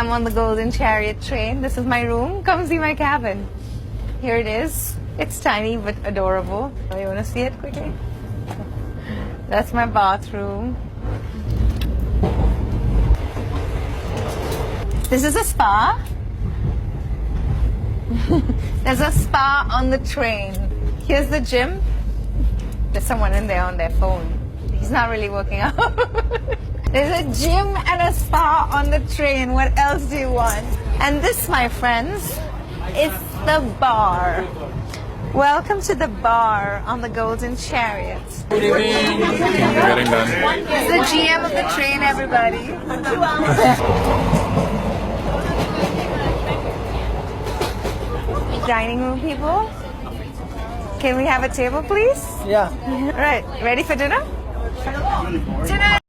I'm on the Golden Chariot train. This is my room. Come see my cabin. Here it is. It's tiny but adorable. Oh, you want to see it quickly? That's my bathroom. This is a spa. There's a spa on the train. Here's the gym. There's someone in there on their phone. He's not really working out. There's a gym and a spa on the train. What else do you want? And this, my friends, is the bar. Welcome to the bar on the Golden Chariot. Good evening. Getting done. It's the GM of the train, everybody. Dining room people. Can we have a table, please? Yeah. All right, ready for dinner? Dinner!